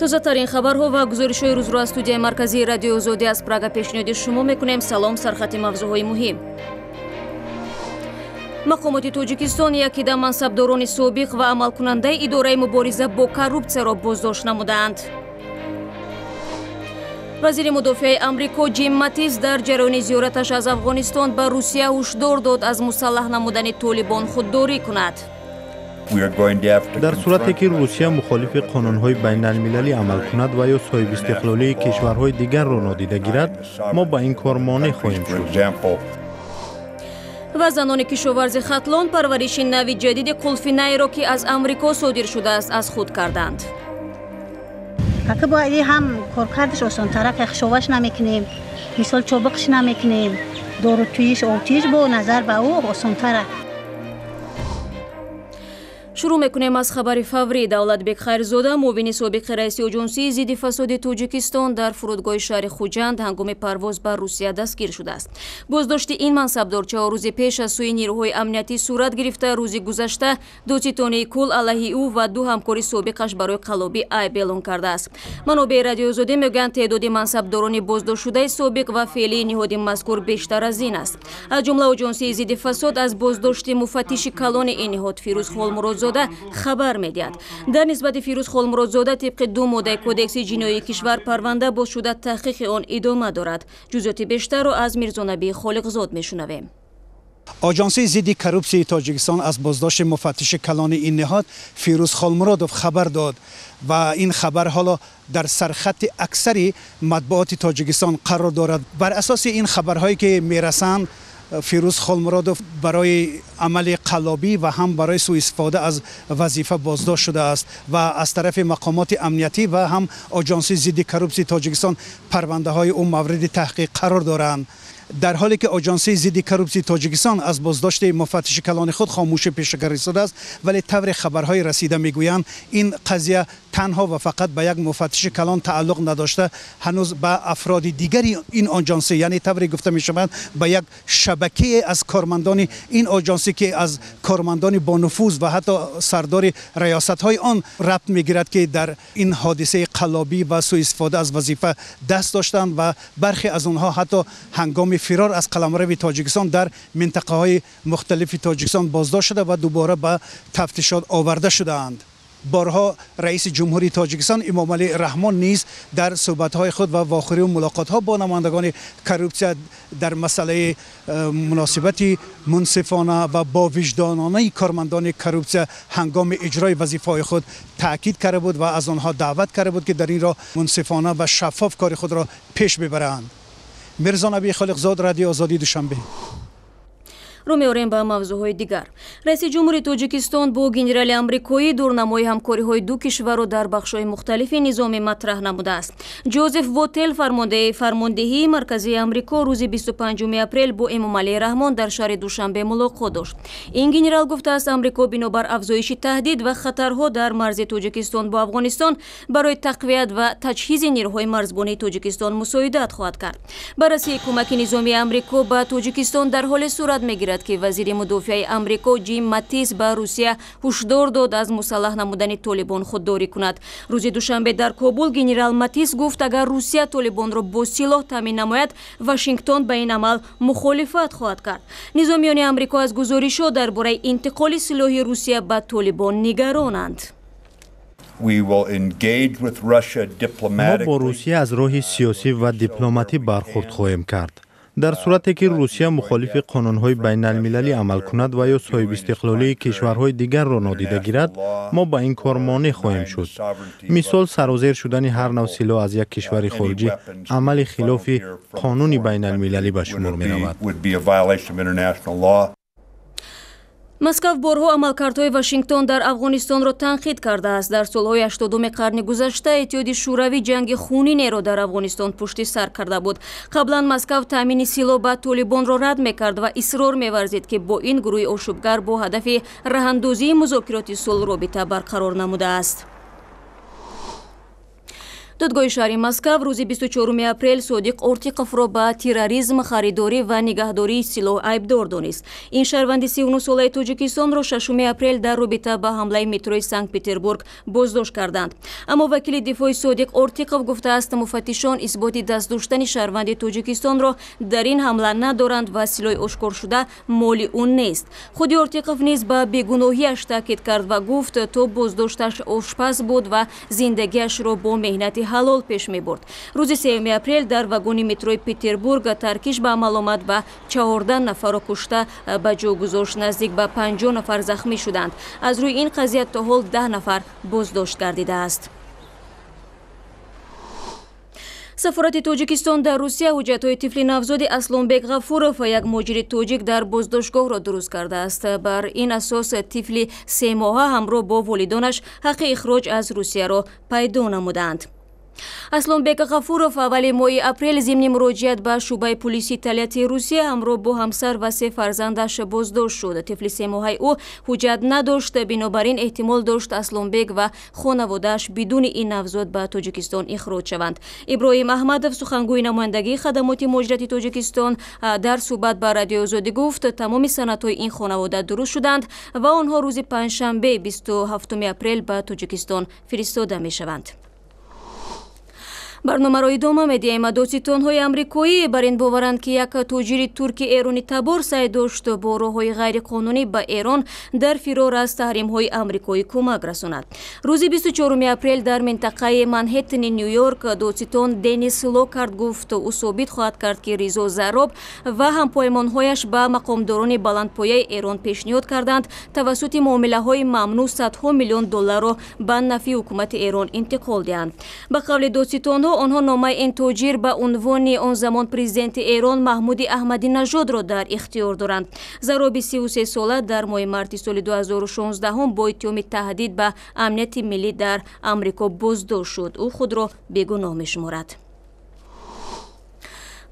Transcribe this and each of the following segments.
тозатарин хабарҳо ва гузоришҳои рӯзро аз студияи марказии радиои озодӣ аз Прага пешниҳоди шумо мекунем. Салом, сархати мавзӯъҳои муҳим. мақомоти Тоҷикистон якида мансабдорони собиқ ва амалкунандаи идораи мубориза бо коррупсияро боздошт намуданд. вазири мудофиаи амрико Ҷим Матис дар ҷараёни зиёраташ аз Афғонистон ба Русия ҳушдор дод аз мусаллаҳ намудани Толибон худдорӣ кунад. дар сурате ки русия мухолифи қонунҳои байналмилалӣ амал кунад ва ё соҳибистиқлолии кишварҳои дигарро нодида гирад, мо ба ин кор монеъ хоҳем шуд. ва занони кишоварзи хатлон парвариши нави ҷадиди қулфинайро ки аз амрико содир шудааст аз худ карданд. اگه با این هم کارکردش آسان‌تره که خشابش نمیکنیم، مثال چوبقش نمیکنیم، داروتویش آتیش با نظر به او آسان‌تره. шурӯъ мекунем аз хабари фаврӣ. Давлатбек Хайрзода, муовини собиқи раиси оҷонсии зидди фасоди Тоҷикистон дар фурудгоҳи шаҳри Хуҷанд ҳангоми парвоз ба Русия дастгир шудааст. Боздошти ин мансабдор чаҳор рӯзи пеш аз сӯи нирӯҳои амниятӣ сурат гирифта, рӯзи гузашта додситонаи кул алайҳи ӯ ва ду ҳамкори собиқаш барои қаллобӣ айб эълон кардааст. манобеи радиои озодӣ мегӯянд теъдоди мансабдорони боздоштшудаи собиқ ва феълии ниҳоди мазкур бештар аз ин аст. аз ҷумла оҷонсии зидди фасод аз боздошти муфаттиши калони ин ниҳод Фирӯз Холмуродзода хабар медиҳад. дар нисбати Фирӯз Холмуродзода тибқи ду моддаи кодекси ҷиноии кишвар парванда боз шуда таҳқиқи он идома дорад. ҷузъиёти бештарро аз Мирзонабии Холиқзод мешунавем. آژانسی ضد کروپسی تاجیکستان از بازداشت مفتش کلان این نهاد فیروز خالمرادوف خبر داد و این خبر حالا در سرخط اکثر مطبوعات تاجیکستان قرار دارد. بر اساس این خبرهایی که میرسند فیروز خالمرادوف برای عمل قلابی و هم برای سوء استفاده از وظیفه بازداشت شده است و از طرف مقامات امنیتی و هم آژانسی ضد کروپسی تاجیکستان پرونده های اون مورد تحقیق قرار دارند. در حالی که آژانسی ضد کروپسی تاجیکستان از بازداشت مفتش کلان خود خاموش پیشگری شده است، ولی طور خبرهای رسیده میگویند این قضیه تنها و فقط به یک مفتش کلان تعلق نداشته، هنوز به افراد دیگری این آژانسی، یعنی طوری گفته می شود به یک شبکه از کارمندان این آژانسی که از کارمندان با نفوذ و حتی سردار ریاست های آن ربط میگیرد که در این حادثه قلابی و سوء استفاده از وظیفه دست داشتند و برخی از آنها حتی هنگام فرار از قلمرو تاجیکستان در منطقه های مختلف تاجیکستان بازداشت شده و دوباره به تفتیشات آورده شدند. بارها رئیس جمهوری تاجیکستان امام علی رحمان نیز در صحبت‌های خود و واخری و ملاقات‌ها با نمایندگان کروپسیا در مسئله مناسبت منصفانه و با وجدانانه کارمندان کروپسیا هنگام اجرای وظیفه‌های خود تاکید کرده بود و از آنها دعوت کرده بود که در این راه منصفانه و شفاف کار خود را پیش ببرند. Мирзонабии Холиқзод, радио Озодӣ, Душанбе. رو می‌آوریم به موضوعهای دیگر. رئیس جمهوری تاجیکستان با گنرال آمریکایی دورنمای همکاری‌های دو کشور را در بخش‌های مختلف نظام مطرح نموده است. جوزف واتل فرمانده فرماندهی مرکزی آمریکا روز 25 اپریل با امام علی رحمان در شهر دوشنبه ملاقات داشت. این گنرال گفته است آمریکا بنابر افزایش تهدید و خطرها در مرز تاجیکستان با افغانستان برای تقویت و تجهیز نیروهای مرزبانی تاجیکستان مساعدت خواهد کرد. بررسی کمک نظامی آمریکا به تاجیکستان در حال صورت می‌گیرد که وزیر مدافع آمریکا جیم ماتیس به روسیه هشدار داد از مسلح نمودن طالبان خودداری کند. روز دوشنبه در کابل گنرال ماتیس گفت اگر روسیه طالبان را با سلاح تامین نماید واشنگتن به این عمل مخالفت خواهد کرد. نظامیان آمریکا از گزارش‌ها درباره انتقال سلاح روسیه به طالبان نگرانند. ما با روسیه از راه سیاسی و دیپلماتی برخورد خواهیم کرد. در صورتی که روسیه مخالف قانون‌های بین‌المللی عمل کند و یا صاحب استقلالی کشورهای دیگر را نادیده گیرد، ما با این کار مانع خواهیم شد. مثال سرازیر شدن هر نوع سلاح از یک کشور خارجی عمل خلاف قانون بین‌المللی به شمار می‌رود. مسکو بارها عملکردهای واشنگتن در افغانستان را تنقید کرده است. در سالهای 80 قرن گذشته اتحاد شوروی جنگ خونین را در افغانستان پشت سر کرده بود. قبلا مسکو تامین سلاح به طالبان را رد میکرد و اصرار می‌ورزید که با این گروه آشوبگر با هدف راهاندازی مذاکرات صلح رابطه برقرار نموده است. دادگاه شهری مسکو روز 24 اپریل صادق ارتیقوف را به تروریسم، خریداری و نگهداری سلاح عیبدار دانست. این شهروند 39 ساله تاجیکستان را 6 اپریل در رابطه با حمله متروی سنت پتربورگ بازداشت کردند. اما وکیل دفاع صادق ارتیقوف گفته است مفتشان اثبات دست داشتن شهروند تاجیکستان را در این حمله ندارند و سلاح اشکار شده مال اون نیست. خود ارتیقوف نیز به بیگناهیش تاکید کرد و گفت تا بازداشتش آشپز بود و زندگیش را با مهنت حلال پیش می برد. روز 3 اپریل در واگن متروی پتربورگ ترکیش به عمل آمد و 14 نفر را کشته به جا گذاشت. نزدیک به 50 نفر زخمی شدند. از روی این قضیه تا حال 10 نفر بازداشت گردیده است. سفارت تاجیکستان در روسیه حجت‌های طفل نوزاد اسلانبек غفورов یک مهاجر تاجیک در بازداشتگاه را درست کرده است. بر این اساس طفل 3 ماهه همراه با والدانش حق اخراج از روسیه را پیدا نمودند. اسلانبek غفورов اوایل ماه اپریل ضمن مراجعت به شعبه پلیس اطلاعاتی روسیه همراه با همسر و 3 فرزندش بازداشت شد. طفل 3 ماهه او حجت نداشت، بنابراین احتمال داشت اسلانبek و خانواده‌اش بدون این نوزاد به تاجیکستان اخراج شوند. ابراهیم احمدov سخنگوی نمایندگی خدمات مهاجرت تاجیکستان در صحبت با رادیو آزادی گفت تمام سندهای این خانواده درست شدند و آنها روز پنجشنبه 27 اپریل به تاجیکستان فرستاده می شوند. برنامه را ادامه می‌دهیم. دادستان‌های آمریکایی بر این باورند که یک تاجر ترک ایرانی تبار سعی داشت با راه‌های غیرقانونی به ایران در فرار از تحریم‌های آمریکایی کمک رساند. روز 24 اپریل در منطقه منهتن نیویورک دادستان دنیس لوکارد گفت او ثابت خواهد کرد که رضا زراب و همپیمان‌هایش به مقامداران بلندپایه ایران پیشنهاد کردند توسط معامله‌های ممنوع صدها میلیون دلار را به نفع حکومت ایران انتقال دهند. به قول دادستان‌ها آنها نامه این تاجر به عنوان آن زمان پرزیدنت ایران محمود احمدی نژاد را در اختیار دارند. زرابی 33 ساله در ماه مارس سال 2016 هم با اتهام تهدید به امنیت ملی در آمریکا بازداشت شد. او خود را بیگناه می‌شمارد.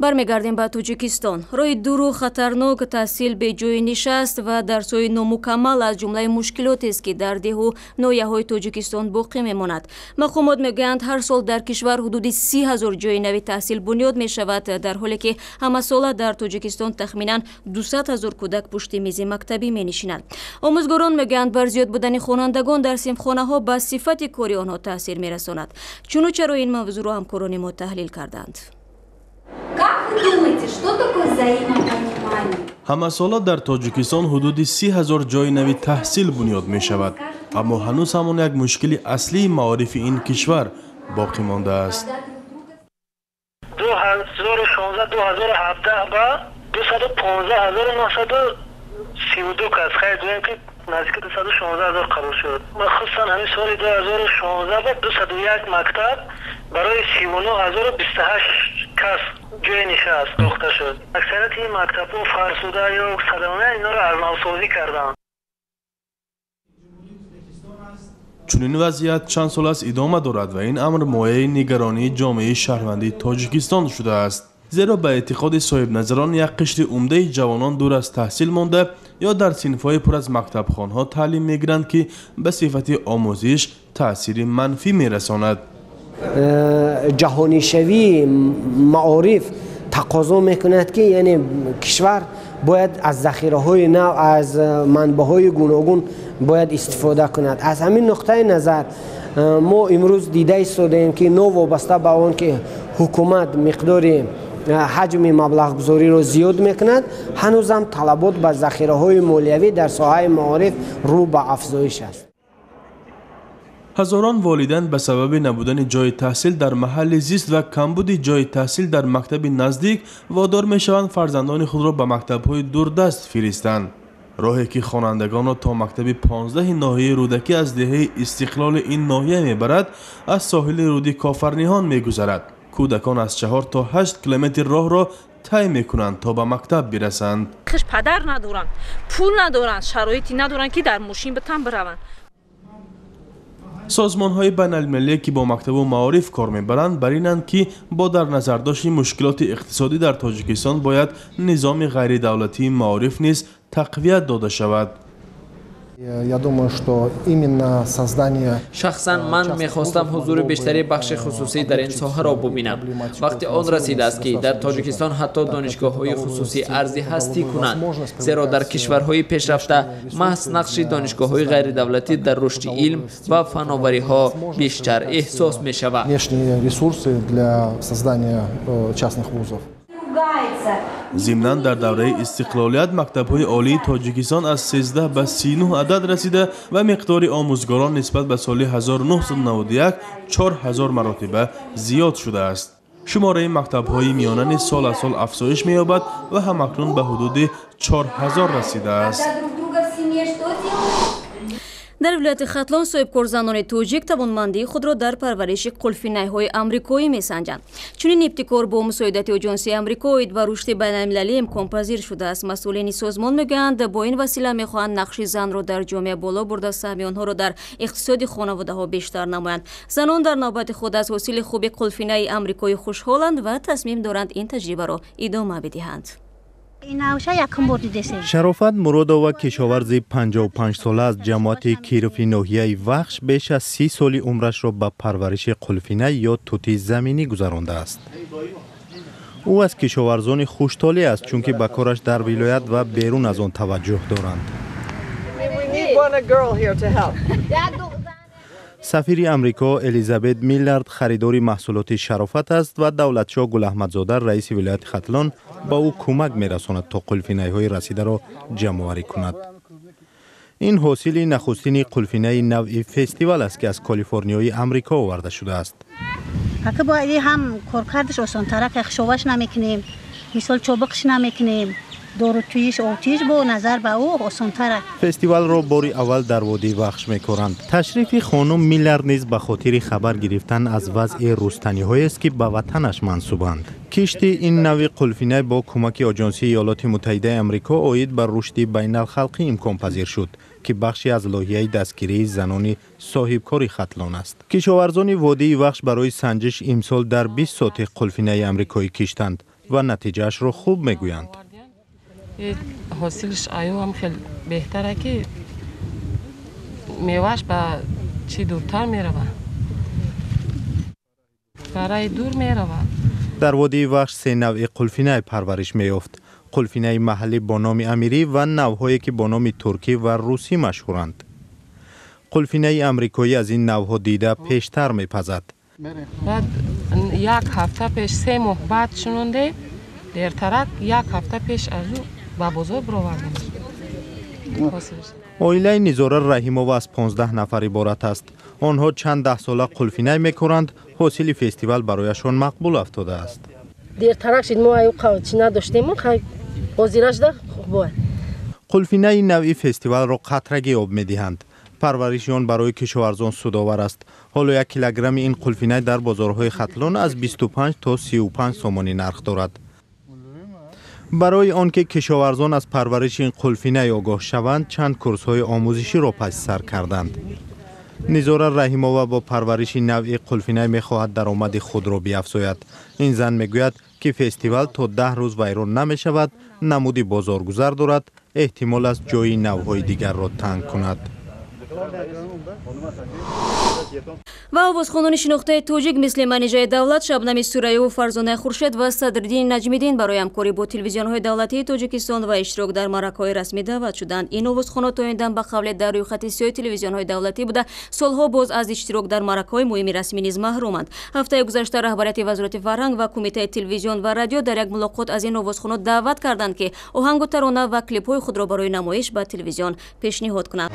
برمیگردیم به تاجیکستان. راه دور و خطرناک تحصیل به جای نشست و درس‌های نامکمل از جمله مشکلاتی است که در ده و ناحیه‌های تاجیکستان باقی می‌ماند. مقامات میگویند هر سال در کشور حدود 30,000 جای نوی تحصیل بنیاد می‌شود، در حالی که همه ساله در تاجیکستان تخمیناً 200,000 کودک پشت میز مکتبی می‌نشینند. آموزگاران میگویند بر زیاد بودن خوانندگان در صنفخانه‌ها به صفت کاری آنها تاثیر می‌رساند. چنانچه این موضوع را همکاران ما تحلیل کردند. همه ساله در تاجیکستان حدود 30,000 جای نوی تحصیل بنیاد می شود، اما هنوز همان یک مشکل اصلی معارف این کشور باقی مانده است. 2016-2017 با 215,932 کس خرید دویم که نزدیک 216,000 قبول شد. مخصوصا همین سال 2016 با 201 مکتب برای 39,028 کس جای نشست ساخته شد. اکثریت این مکتب‌ها فرسوده یا صدمه اینا را ارنوسازی کردند. چنین وضعیت چند سال است ادامه دارد و این امر مایه نگرانی جامعه شهروندی تاجیکستان شده است. زیرا به اعتقاد صاحب نظران یک قشر عمده جوانان دور از تحصیل مانده یا در صنف‌های پر از مکتبخانه‌ها تعلیم می‌گیرند که به صفت آموزش تأثیر منفی می‌رساند. جهانی شوی معارف تقاضا میکند که یعنی کشور باید از ذخیره‌های نو، از منبع‌های گوناگون باید استفاده کند. از همین نقطه نظر ما امروز دیده ایستادیم که نو وابسته به آن که حکومت مقدار حجم مبلغ گذاری را زیاد میکند، هنوز هم طلبات به ذخیره‌های مالیوی در ساحه معارف رو به افزایش است. هزاران والدین به سبب نبودن جای تحصیل در محل زیست و کمبود جای تحصیل در مکتب نزدیک وادار می شوند فرزندان خود را به مکتب‌های دوردست فرستند. راهی که خوانندگان را تا مکتب 15 ناحیه رودکی از دهه استقلال این ناحیه میبرد، از ساحل رود کافرنیهان میگذرد. کودکان از 4 تا 8 کیلومتر راه را طی میکنند تا به مکتب برسند. خش پدر ندارند، پول ندارند، شرایطی ندارند که در ماشین بتن بروند. سازمان‌های بین‌المللی که با مکتب و معارف کار می‌برند بر اینند که با در نظر داشتن مشکلات اقتصادی در تاجیکستان باید نظام غیر دولتی معارف نیز تقویت داده شود. شخصا من میخواستم حضور بیشتری بخش خصوصی در این ساحه را ببینم. وقتی آن رسیده است که در تاجیکستان حتی دانشگاه‌های خصوصی ارزی هستی کنند، زیرا در کشورهای پیشرفته محض نقش دانشگاه‌های غیر دولتی در رشد علم و فناوری‌ها بیشتر احساس می‌شود. ضمناً در دوره استقلالیت مکتب‌های عالی تاجیکستان از 13 به 39 عدد رسیده و مقدار آموزگاران نسبت به سال 1991 4000 مراتب زیاد شده است. شماره مکتب‌های میانه سال از سال افزایش می‌یابد و همکنون به حدود 4000 رسیده است. در ولایت ختلان صاحبکارزنان توجیک توانمندی خود را در پرورش قلفینه‌های آمریکایی می‌سنجند. چنین ابتکار با مساعدت آژانس آمریکایی و رشد بین‌المللی امکان پذیر شده است. مسئولین سازمان میگویند با این وسیله می‌خواهند نقش زن را در جامعه بالا برده، سهم آنها را در اقتصاد خانواده‌ها بیشتر نمایند. زنان در نوبت خود از حاصل خوب قلفینه آمریکایی خوشحالند و تصمیم دارند این تجربه را ادامه بدهند. شرافت مرادова کشاورزی 55 ساله از جماعت کیروفی ناحیه وخش بیش از 30 سال عمرش را به پرورش قلفینه یا توتی زمینی گذرانده است. او از کشاورزان خوشحالی است چون که به کارش در ولایت و بیرون از آن توجه دارند. سفیر امریکا الیزابت میلارد خریدار محصولات شرافت است و دولتشاه گل احمدزاده رئیس ولایت ختلان با او کمک می‌رساند تا قلفینه‌های رسیده را جمع‌آوری کند. این حاصل نخستین قلفینه نوعی فستیوال است که از کالیفرنیای امریکا آورده شده است. اگه با این هم کارکردش آسان‌تره که خشابش نمی‌کنیم، مثال چوبقش نمی‌کنیم، دورتویش اوتیش با نظر به او آسان‌تره. فستیوال را باری اول در وادی وخش می‌کنند. تشریف خانم میلارد نیز به خاطر خبر گرفتن از وضع رستنی‌هایی است که به وطنش منسوبند. کشت این نوع قلفینه با کمک آژانس ایالات متحده آمریکا عاید بر رشد بین‌الخلقی امکان پذیر شد که بخشی از لایحه دستگیری زنان صاحبکار ختلان است. کشاورزان وادی وخش برای سنجش امسال در 20 ساعت قلفینه آمریکایی کشتند و نتیجهش را خوب میگویند. حاصلش آیا هم خیلی بهتره که میوهش به چی دورتر میروه، برای دور میروه. در وادی وخش 3 نوع قلفینه پرورش میافت. قلفینه محلی با نام امیری و نوعهایی که با نام ترکی و روسی مشهورند. قلفینه امریکایی از این نوعها دیده پیشتر میپزد. بعد یک هفته پیش 3 ماه بعد شنونده دیرترک یک هفته پیش از او با بازار برآوردیم. عائله نزاره رحیمووا از 15 نفر عبارت است. آنها چند ده ساله قلفینه میکنند. حاصل فستیوال برایشان مقبول افتاده است. دیرترک شد ما ایو قوچی نداشتیم، بازیرش ده خوبه. قلفینه نوعی فستیوال را قطرگی آب میدهند. پرورش آن برای کشاورزان سودآور است. حالا 1 کیلوگرم این قلفینه در بازارهای ختلان از 25 تا 35 سومانی نرخ دارد. برای آنکه کشاورزان از پرورش این قلفینه آگاه شوند، چند کورس‌های آموزشی را پشت سر کردند. نزاره رحیمووا با پرورش نوع قلفینه می‌خواهد درآمد خود را بیافزاید. این زن میگوید که فستیوال تا 10 روز ویران نمی‌شود، نمودی بازارگذار دارد، احتمال است جای نوع‌های دیگر را تنگ کند. و آوازخوانان شناخته توجیک مثل منیژه دولت، شبنم سوریه و فرزانه خورشید و صدرالدین نجمیدین برای همکاری با تلویزیون‌های دولتی تاجیکستان و اشتراک در معرکه‌های رسمی دعوت شدند. این آوازخوانان تا این دم به قول در روی خط سیاه تلویزیون‌های دولتی بوده، سالها باز از اشتراک در معرکه‌های مهم رسمی نیز محرومند. هفته گذشته رهبریت وزارت فرهنگ و کمیته تلویزیون و رادیو در یک ملاقات از این آوازخوانان دعوت کردند که آهنگ و ترانه و کلیپ‌های خود را برای نمایش به تلویزیون پیشنهاد کنند.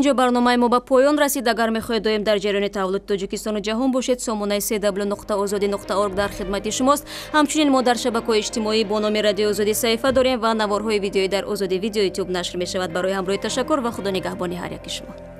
اینجا برنامه ما به پایان رسید. اگر میخواهید دائم در جریان تولد تاجیکستان و جهان باشید، سامانه cw.azadi.org در خدمت شماست. همچنین ما در شبکه‌های اجتماعی با نام رادیو آزادی صفحه داریم و نوارهای ویدیویی در آزادی ویدیو یوتیوب نشر میشود. برای همراهی تشکر و خدا نگهبان هر یک شما.